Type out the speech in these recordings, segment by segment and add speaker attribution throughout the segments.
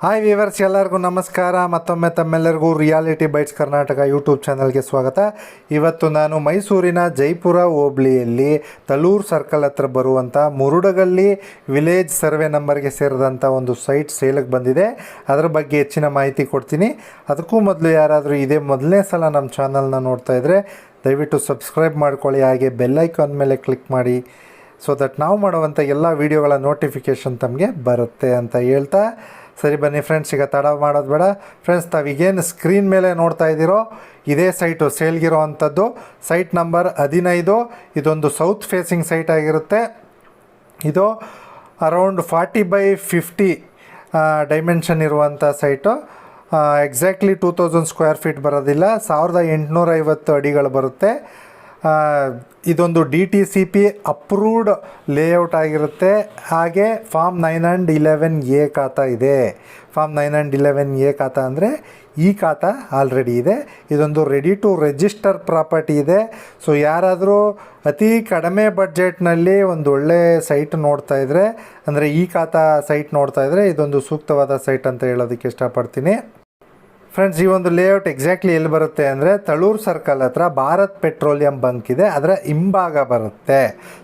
Speaker 1: Hi viewers, ಎಲ್ಲರಿಗೂ ನಮಸ್ಕಾರ. ಮತ್ತೊಮ್ಮೆ ತಮ್ಮೆಲ್ಲರಿಗೂ ರಿಯಾಲಿಟಿ ಬೈಟ್ಸ್ ಕರ್ನಾಟಕ ಯೂಟ್ಯೂಬ್ ಚಾನಲ್ಗೆ ಸ್ವಾಗತ. ಇವತ್ತು ನಾನು ಮೈಸೂರಿನ ಜೈಪುರ ಹೋಬಳಿಯಲ್ಲಿ ತಲೂರು ಸರ್ಕಲ್ ಹತ್ರ ಬರುವಂಥ ಮುರುಡಗಲ್ಲಿ ವಿಲೇಜ್ ಸರ್ವೆ ನಂಬರ್ಗೆ ಸೇರಿದಂಥ ಒಂದು ಸೈಟ್ ಸೇಲಿಗೆ ಬಂದಿದೆ. ಅದರ ಬಗ್ಗೆ ಹೆಚ್ಚಿನ ಮಾಹಿತಿ ಕೊಡ್ತೀನಿ. ಅದಕ್ಕೂ ಮೊದಲು ಯಾರಾದರೂ ಇದೇ ಮೊದಲನೇ ಸಲ ನಮ್ಮ ಚಾನಲ್ನ ನೋಡ್ತಾ ಇದ್ದರೆ ದಯವಿಟ್ಟು ಸಬ್ಸ್ಕ್ರೈಬ್ ಮಾಡ್ಕೊಳ್ಳಿ, ಹಾಗೆ ಬೆಲ್ಲೈಕಾನ್ ಮೇಲೆ ಕ್ಲಿಕ್ ಮಾಡಿ, ಸೊ ದಟ್ ನಾವು ಮಾಡುವಂಥ ಎಲ್ಲ ವೀಡಿಯೋಗಳ ನೋಟಿಫಿಕೇಷನ್ ತಮಗೆ ಬರುತ್ತೆ ಅಂತ ಹೇಳ್ತಾ, ಸರಿ ಬನ್ನಿ ಫ್ರೆಂಡ್ಸ್, ಈಗ ತಡ ಮಾಡೋದು ಬೇಡ. ಫ್ರೆಂಡ್ಸ್, ತಾವೀಗೇನು ಸ್ಕ್ರೀನ್ ಮೇಲೆ ನೋಡ್ತಾ ಇದ್ದೀರೋ ಇದೇ ಸೈಟು ಸೇಲ್ಗಿರೋ ಅಂಥದ್ದು. Site number 15. ಇದೊಂದು ಸೌತ್ ಫೇಸಿಂಗ್ ಸೈಟ್ ಆಗಿರುತ್ತೆ. ಇದು ಅರೌಂಡ್ 40x50 ಡೈಮೆನ್ಷನ್ ಇರುವಂಥ ಸೈಟು. ಎಕ್ಸಾಕ್ಟ್ಲಿ 2000 ಸ್ಕ್ವೇರ್ ಫೀಟ್ ಬರೋದಿಲ್ಲ, 1850 ಅಡಿಗಳು ಬರುತ್ತೆ. ಇದೊಂದು DTCP ಅಪ್ರೂವ್ಡ್ ಲೇಔಟ್ ಆಗಿರುತ್ತೆ. ಹಾಗೆ ಫಾರ್ಮ್ 9 and 11A ಖಾತಾ ಇದೆ. ಫಾರ್ಮ್ 9 and 11A ಖಾತಾ ಅಂದರೆ ಈ ಖಾತಾ ಆಲ್ರೆಡಿ ಇದೆ. ಇದೊಂದು ರೆಡಿ ಟು ರಿಜಿಸ್ಟರ್ ಪ್ರಾಪರ್ಟಿ ಇದೆ. ಸೊ ಯಾರಾದರೂ ಅತಿ ಕಡಿಮೆ ಬಡ್ಜೆಟ್ನಲ್ಲಿ ಒಂದು ಒಳ್ಳೆ ಸೈಟ್ ನೋಡ್ತಾ ಇದ್ದರೆ, ಅಂದರೆ ಈ ಖಾತಾ ಸೈಟ್ ನೋಡ್ತಾ ಇದ್ದರೆ ಇದೊಂದು ಸೂಕ್ತವಾದ ಸೈಟ್ ಅಂತ ಹೇಳೋದಕ್ಕೆ ಇಷ್ಟಪಡ್ತೀನಿ. ಫ್ರೆಂಡ್ಸ್, ಈ ಒಂದು ಲೇಔಟ್ ಎಕ್ಸಾಕ್ಟ್ಲಿ ಎಲ್ಲಿ ಬರುತ್ತೆ ಅಂದರೆ ತಳೂರು ಸರ್ಕಲ್ ಹತ್ರ ಭಾರತ್ ಪೆಟ್ರೋಲಿಯಂ ಬಂಕ್ ಇದೆ, ಅದರ ಹಿಂಭಾಗ ಬರುತ್ತೆ.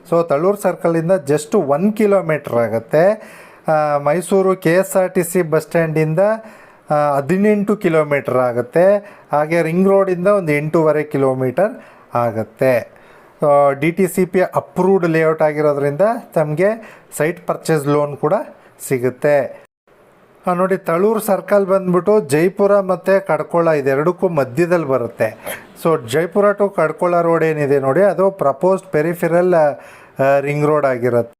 Speaker 1: ಸೊ ತಳೂರು ಸರ್ಕಲಿಂದ ಜಸ್ಟ್ 1 ಕಿಲೋಮೀಟ್ರ್ ಆಗುತ್ತೆ. ಮೈಸೂರು KSRTC ಬಸ್ ಸ್ಟ್ಯಾಂಡಿಂದ 18 ಕಿಲೋಮೀಟ್ರ್ ಆಗುತ್ತೆ. ಹಾಗೆ ರಿಂಗ್ ರೋಡಿಂದ ಒಂದು 8.5 ಕಿಲೋಮೀಟರ್ ಆಗುತ್ತೆ. DTCP ಅಪ್ರೂವ್ಡ್ ಲೇಔಟ್ ಆಗಿರೋದ್ರಿಂದ ತಮಗೆ ಸೈಟ್ ಪರ್ಚೇಸ್ ಲೋನ್ ಕೂಡ ಸಿಗುತ್ತೆ. ನೋಡಿ, ತಳೂರು ಸರ್ಕಲ್ ಬಂದ್ಬಿಟ್ಟು ಜೈಪುರ ಮತ್ತು ಕಡ್ಕೋಳ ಇದೆರಡಕ್ಕೂ ಮಧ್ಯದಲ್ಲಿ ಬರುತ್ತೆ. So Jaipura to Kadkol road ಏನಿದೆ ನೋಡಿ, ಅದು ಪ್ರಪೋಸ್ಡ್ ಪೆರಿಫೆರಲ್ ರಿಂಗ್ ರೋಡ್ ಆಗಿರುತ್ತೆ.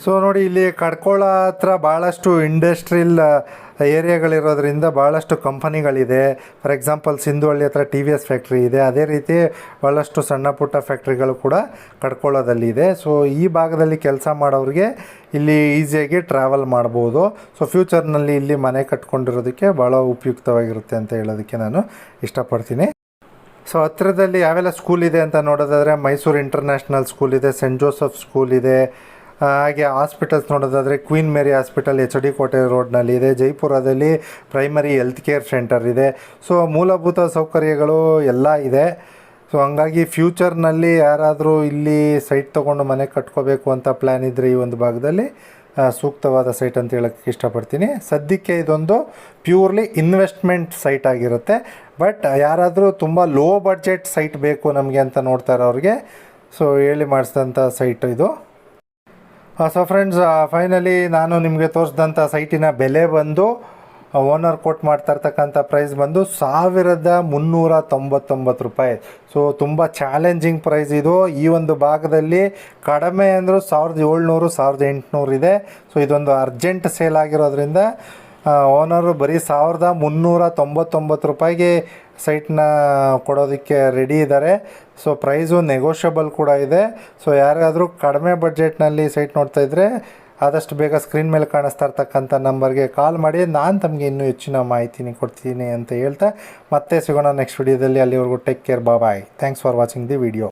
Speaker 1: ಸೊ ನೋಡಿ, ಇಲ್ಲಿ ಕಡ್ಕೋಳ ಹತ್ರ ಭಾಳಷ್ಟು ಇಂಡಸ್ಟ್ರಿಯಲ್ ಏರಿಯಾಗಳಿರೋದ್ರಿಂದ ಭಾಳಷ್ಟು ಕಂಪನಿಗಳಿದೆ. ಫಾರ್ ಎಕ್ಸಾಂಪಲ್ ಸಿಂಧುವಳ್ಳಿ ಹತ್ರ TVS ಫ್ಯಾಕ್ಟ್ರಿ ಇದೆ. ಅದೇ ರೀತಿ ಭಾಳಷ್ಟು ಸಣ್ಣ ಪುಟ್ಟ ಫ್ಯಾಕ್ಟ್ರಿಗಳು ಕೂಡ ಕಡ್ಕೊಳ್ಳೋದಲ್ಲಿದೆ. ಸೊ ಈ ಭಾಗದಲ್ಲಿ ಕೆಲಸ ಮಾಡೋರಿಗೆ ಇಲ್ಲಿ ಈಸಿಯಾಗಿ ಟ್ರಾವೆಲ್ ಮಾಡ್ಬೋದು. ಸೊ ಫ್ಯೂಚರ್ನಲ್ಲಿ ಇಲ್ಲಿ ಮನೆ ಕಟ್ಕೊಂಡಿರೋದಕ್ಕೆ ಭಾಳ ಉಪಯುಕ್ತವಾಗಿರುತ್ತೆ ಅಂತ ಹೇಳೋದಕ್ಕೆ ನಾನು ಇಷ್ಟಪಡ್ತೀನಿ. ಸೊ ಹತ್ತಿರದಲ್ಲಿ ಯಾವೆಲ್ಲ ಸ್ಕೂಲ್ ಇದೆ ಅಂತ ನೋಡೋದಾದರೆ ಮೈಸೂರು ಇಂಟರ್ನ್ಯಾಷನಲ್ ಸ್ಕೂಲ್ ಇದೆ, ಸೆಂಟ್ ಜೋಸೆಫ್ ಸ್ಕೂಲ್ ಇದೆ. ಹಾಗೆ ಹಾಸ್ಪಿಟಲ್ಸ್ ನೋಡೋದಾದರೆ ಕ್ವೀನ್ ಮೇರಿ ಹಾಸ್ಪಿಟಲ್ HD ಕೋಟೆ ರೋಡ್ನಲ್ಲಿ ಇದೆ. ಜೈಪುರದಲ್ಲಿ ಪ್ರೈಮರಿ ಹೆಲ್ತ್ ಕೇರ್ ಸೆಂಟರ್ ಇದೆ. ಸೊ ಮೂಲಭೂತ ಸೌಕರ್ಯಗಳು ಎಲ್ಲ ಇದೆ. ಸೊ ಹಂಗಾಗಿ ಫ್ಯೂಚರ್ನಲ್ಲಿ ಯಾರಾದರೂ ಇಲ್ಲಿ ಸೈಟ್ ತೊಗೊಂಡು ಮನೆ ಕಟ್ಕೋಬೇಕು ಅಂತ ಪ್ಲ್ಯಾನ್ ಇದ್ದರೆ ಈ ಒಂದು ಭಾಗದಲ್ಲಿ ಸೂಕ್ತವಾದ ಸೈಟ್ ಅಂತ ಹೇಳೋಕ್ಕೆ ಇಷ್ಟಪಡ್ತೀನಿ. ಸದ್ಯಕ್ಕೆ ಇದೊಂದು ಪ್ಯೂರ್ಲಿ ಇನ್ವೆಸ್ಟ್ಮೆಂಟ್ ಸೈಟ್ ಆಗಿರುತ್ತೆ. ಬಟ್ ಯಾರಾದರೂ ತುಂಬ ಲೋ ಬಡ್ಜೆಟ್ ಸೈಟ್ ಬೇಕು ನಮಗೆ ಅಂತ ನೋಡ್ತಾ ಇರೋರಿಗೆ ಸೊ ಹೇಳಿ ಮಾಡಿಸಿದಂಥ ಸೈಟ್ ಇದು. ಸೊ ಫ್ರೆಂಡ್ಸ್, ಫೈನಲಿ ನಾನು ನಿಮಗೆ ತೋರಿಸಿದಂಥ ಸೈಟಿನ ಬೆಲೆ ಬಂದು ಓನರ್ ಕೋಟ್ ಮಾಡ್ತಾ ಇರ್ತಕ್ಕಂಥ ಪ್ರೈಸ್ ಬಂದು 1399 ರೂಪಾಯಿ. ಸೊ ತುಂಬ ಚಾಲೆಂಜಿಂಗ್ ಪ್ರೈಸ್ ಇದು. ಈ ಒಂದು ಭಾಗದಲ್ಲಿ ಕಡಿಮೆ ಅಂದರೂ 1700 1800 ಇದೆ. ಸೊ ಇದೊಂದು ಅರ್ಜೆಂಟ್ ಸೇಲ್ ಆಗಿರೋದ್ರಿಂದ ಓನರು ಬರೀ 1399 ರೂಪಾಯಿಗೆ ಸೈಟ್ನ ಕೊಡೋದಕ್ಕೆ ರೆಡಿ ಇದ್ದಾರೆ. ಸೊ ಪ್ರೈಸು ನೆಗೋಷಿಯಬಲ್ ಕೂಡ ಇದೆ. ಸೊ ಯಾರಾದರೂ ಕಡಿಮೆ ಬಡ್ಜೆಟ್ನಲ್ಲಿ ಸೈಟ್ ನೋಡ್ತಾ ಇದ್ದರೆ ಆದಷ್ಟು ಬೇಗ ಸ್ಕ್ರೀನ್ ಮೇಲೆ ಕಾಣಿಸ್ತಾ ಇರ್ತಕ್ಕಂಥ ನಂಬರ್ಗೆ ಕಾಲ್ ಮಾಡಿ, ನಾನು ತಮಗೆ ಇನ್ನೂ ಹೆಚ್ಚಿನ ಮಾಹಿತಿನಿ ಕೊಡ್ತೀನಿ ಅಂತ ಹೇಳ್ತಾ ಮತ್ತೆ ಸಿಗೋಣ ನೆಕ್ಸ್ಟ್ ವಿಡಿಯೋದಲ್ಲಿ. ಅಲ್ಲಿವರೆಗೂ take care, bye. Thanks for watching the video.